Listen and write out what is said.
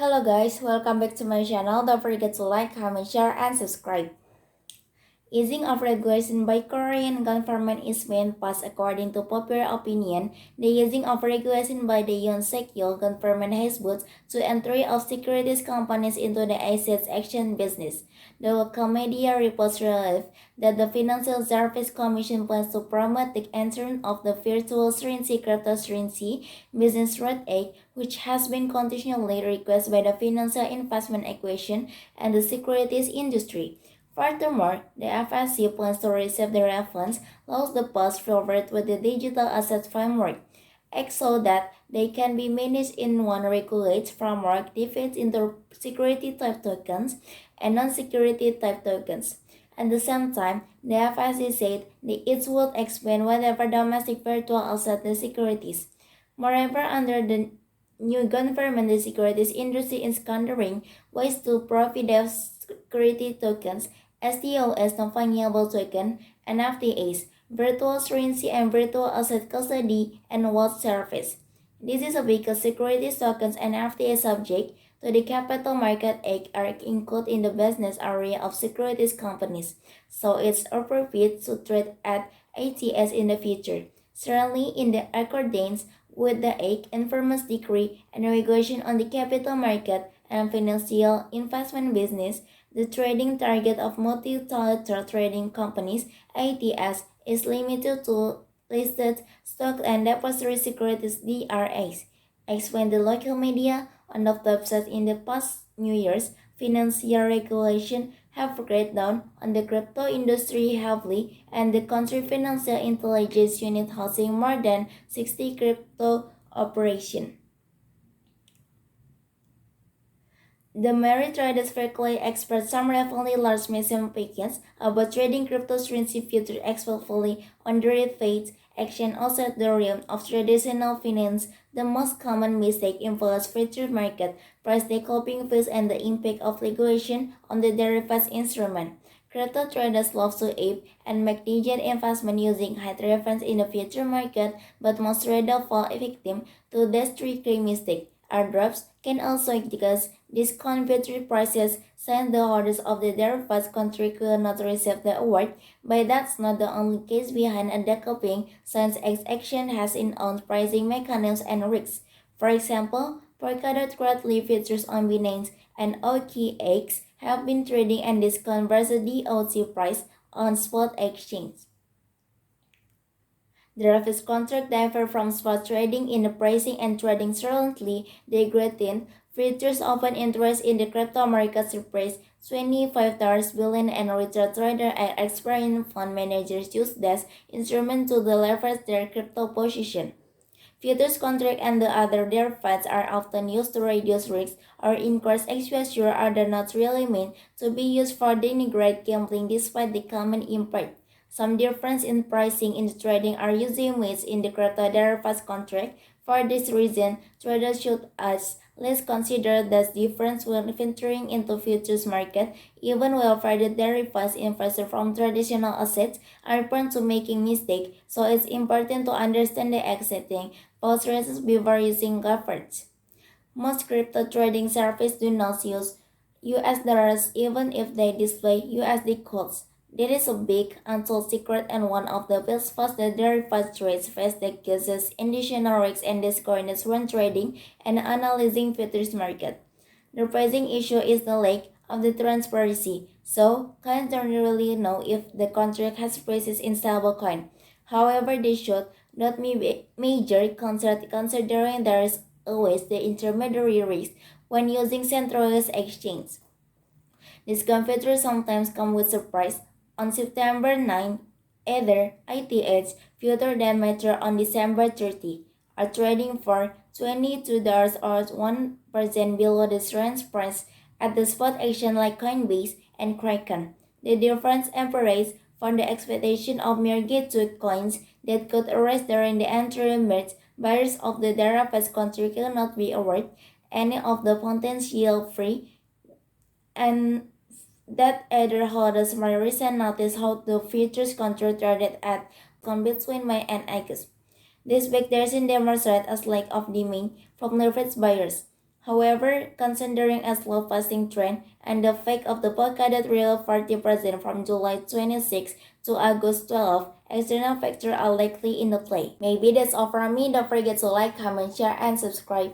Hello guys, welcome back to my channel. Don't forget to like, comment, share, and subscribe. Easing of regulation by Korean government is being passed according to popular opinion. The easing of regulation by the Yoon Suk-yeol government has brought to entry of securities companies into the assets action business. The local media reports relief that the Financial Services Commission plans to promote the entry of the virtual currency cryptocurrency business rate act, which has been continually requested by the financial investment equation and the securities industry. Furthermore, the FSC plans to receive the refunds lost the past forward with the digital asset framework, so that they can be managed in one regulated framework divides into security type tokens and non-security type tokens. At the same time, the FSC said that it would expand whatever domestic virtual asset the securities. Moreover, under the new government, the securities industry is considering ways to profit their security tokens, STOs, non-fungible token, NFTs, virtual currency and virtual asset custody and wealth service. This is because securities tokens and NFTs subject to the Capital Market Act are included in the business area of securities companies, so it's appropriate to treat at ATS in the future. Certainly, in the accordance with the Act Infamous Decree and Regulation on the Capital Market and Financial Investment Business, the trading target of multilateral trading companies (ATS) is limited to listed stock and depository securities (DRAs), explained the local media. On the website in the past New Year's, financial regulation have cracked down on the crypto industry heavily, and the country financial intelligence unit housing more than 60 crypto operations. The Mary traders frequently express some relatively large misopinions about trading cryptocurrency futures explicitly on derivatives action outside the realm of traditional finance. The most common mistake involves future market price developing fees and the impact of regulation on the derivatives instrument. Crypto traders love to ape and make digit investment using high reference in the future market, but most traders fall victim to this tricky mistake. Airdrops can also cause discount future prices since the holders of the derivatives contract will not receive the award, but that's not the only case behind a decoupling since X action has its own pricing mechanisms and risks. For example, Polkadot currently futures on Binance and OKX have been trading and discount versus the OT price on spot exchange. Derivatives contract differ from spot trading in the pricing and trading currently degrading. Futures open interest in the crypto market surpassed $25 billion and retail traders and experienced fund managers use this instrument to leverage their crypto position. Futures contract and the other derivatives are often used to reduce risk or increase exposure are not really meant to be used for denigrate gambling despite the common impact. Some difference in pricing in the trading are usually made in the crypto derivatives contract. For this reason, traders should at least consider this difference when venturing into futures market, even while further derivatives investors from traditional assets are prone to making mistakes, so it's important to understand the existing both risks before using efforts. Most crypto trading services do not use US dollars even if they display USD codes. This is a big, untold secret and one of the best fastest derivatives trades face that causes additional risks and discouragement when trading and analyzing futures market. The pricing issue is the lack of the transparency, so clients don't really know if the contract has prices in stablecoin. However, this should not be major concern considering there is always the intermediary risk when using centralized exchange. These computers sometimes come with surprise. On September 9, Ether ITH future than Metro on December 30 are trading for $22 or 1% below the reference price at the spot exchange like Coinbase and Kraken. The difference emanates from the expectation of mere gateway coins that could arise during the entry merge. Buyers of the derivatives contract will not be awarded any of the potential free and that either holders may recent notice how the futures contract traded at come between May and August. This backdating demonstrates a lack of demand from leveraged buyers. However, considering a slow fasting trend and the fact of the blockaded real party present from July 26 to August 12, external factors are likely in the play. Maybe that's all from me. Don't forget to like, comment, share, and subscribe.